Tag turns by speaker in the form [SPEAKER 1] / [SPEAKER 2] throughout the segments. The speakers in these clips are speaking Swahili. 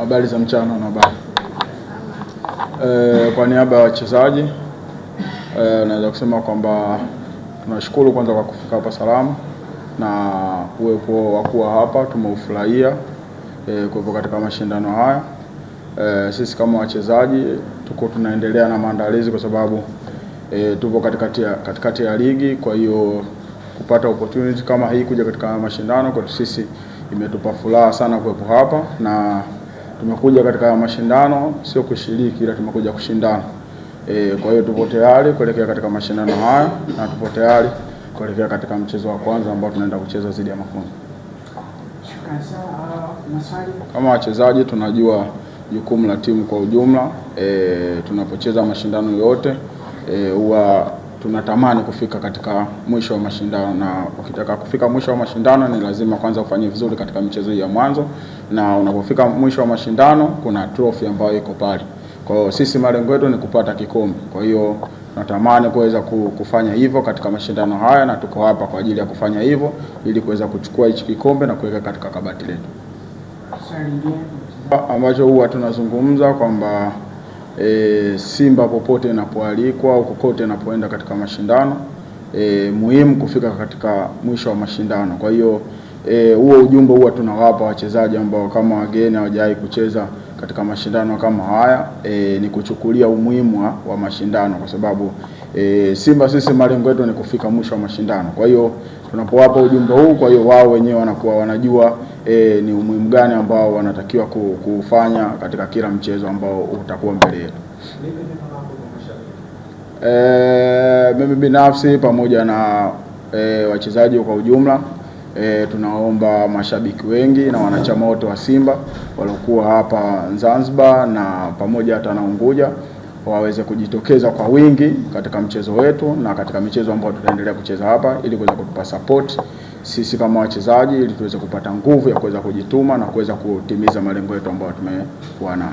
[SPEAKER 1] Habari za mchana na habari. Kwa niaba ya wachezaji naweza kusema kwamba tunashukuru kwanza kwa kufika hapa salama, na uwepo wa kuwa hapa tumeufurahia kuwepo katika mashindano haya. Sisi kama wachezaji tunaendelea na maandalizi kwa sababu tupo katikati ya ligi. Kwa hiyo kupata opportunity kama hii kuja katika mashindano kwa sisi imetupa furaha sana kuwepo hapa, na tumekuja katika mashindano sio kushiriki, ila tumekuja kushindana. Kwa hiyo tupo tayari kuelekea katika mashindano haya, na tupo tayari kuelekea katika mchezo wa kwanza ambao tunaenda kucheza dhidi ya Mafunzo. Kama wachezaji tunajua jukumu la timu kwa ujumla. Tunapocheza mashindano yote huwa tunatamani kufika katika mwisho wa mashindano, na ukitaka kufika mwisho wa mashindano ni lazima kwanza ufanye vizuri katika michezo ya mwanzo, na unapofika mwisho wa mashindano kuna trophy ambayo iko pale. Kwa hiyo sisi malengo yetu ni kupata kikombe. Kwa hiyo natamani kuweza kufanya hivyo katika mashindano haya, na tuko hapa kwa ajili ya kufanya hivyo ili kuweza kuchukua hichi kikombe na kuweka katika kabati letu. Ambacho huwa tunazungumza kwamba Simba popote inapoalikwa au kokote inapoenda katika mashindano muhimu kufika katika mwisho wa mashindano. Kwa hiyo huo ujumbe huwa tunawapa wachezaji ambao kama wageni hawajawahi kucheza katika mashindano kama haya, ni kuchukulia umuhimu wa mashindano, kwa sababu Simba sisi malengo yetu ni kufika mwisho wa mashindano. Kwa hiyo tunapowapa ujumbe huu, kwa hiyo wao wenyewe wanakuwa wanajua ni umuhimu gani ambao wanatakiwa kufanya katika kila mchezo ambao utakuwa mbele yetu. Mimi binafsi pamoja na wachezaji kwa ujumla tunaomba mashabiki wengi na wanachama wote wa Simba waliokuwa hapa Zanzibar na pamoja hata na Unguja waweze kujitokeza kwa wingi katika mchezo wetu na katika michezo ambayo tutaendelea kucheza hapa, ili kuweza kutupa support sisi kama wachezaji, ili tuweze kupata nguvu ya kuweza kujituma na kuweza kutimiza malengo yetu ambayo tumekuwa nayo.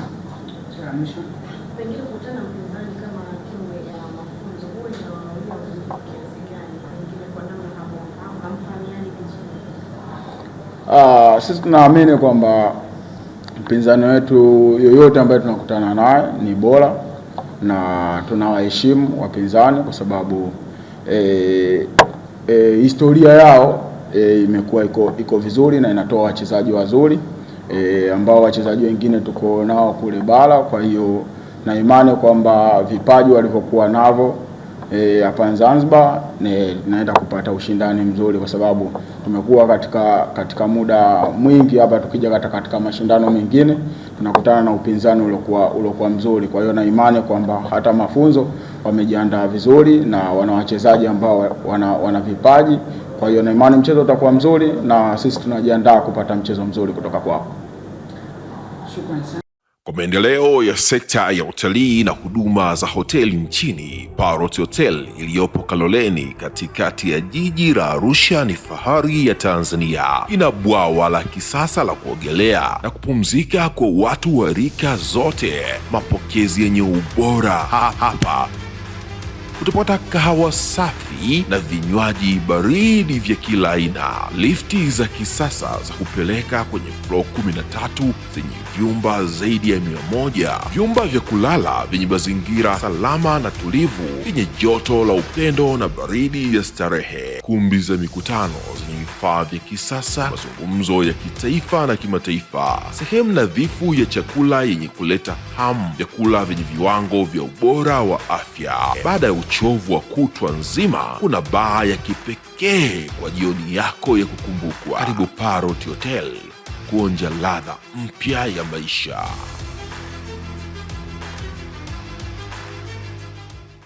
[SPEAKER 1] Sisi tunaamini kwamba mpinzani wetu yoyote ambaye tunakutana naye ni bora, na tunawaheshimu wapinzani kwa sababu historia yao imekuwa iko vizuri na inatoa wachezaji wazuri ambao wachezaji wengine tuko nao kule bara. Kwa hiyo na imani kwamba vipaji walivyokuwa navyo hapa Zanzibar naenda kupata ushindani mzuri, kwa sababu tumekuwa katika muda mwingi hapa tukija katika mashindano mengine tunakutana na upinzani uliokuwa mzuri. Kwa hiyo na imani kwamba hata Mafunzo wamejiandaa vizuri na wana wachezaji ambao wana vipaji. Kwa hiyo na imani mchezo utakuwa mzuri, na sisi tunajiandaa kupata mchezo mzuri kutoka kwao.
[SPEAKER 2] Shukrani sana. Kwa maendeleo ya sekta ya utalii na huduma za hoteli nchini, Parrot Hotel iliyopo Kaloleni katikati ya jiji la Arusha ni fahari ya Tanzania. Ina bwawa la kisasa la kuogelea na kupumzika kwa watu wa rika zote, mapokezi yenye ubora. Hapa utapata kahawa safi na vinywaji baridi vya kila aina, lifti za kisasa za kupeleka kwenye floor 13 zenye vyumba zaidi ya 100, vyumba vya kulala vyenye mazingira salama na tulivu, vyenye joto la upendo na baridi ya starehe, kumbi za mikutano zenye vifaa vya kisasa, mazungumzo ya kitaifa na kimataifa, sehemu nadhifu ya chakula yenye kuleta hamu, vyakula vyenye viwango vya ubora wa afya. Baada ya uchovu wa kutwa nzima, kuna baa ya kipekee kwa jioni yako ya kukumbukwa. Karibu Parrot Hotel kuonja ladha mpya ya maisha.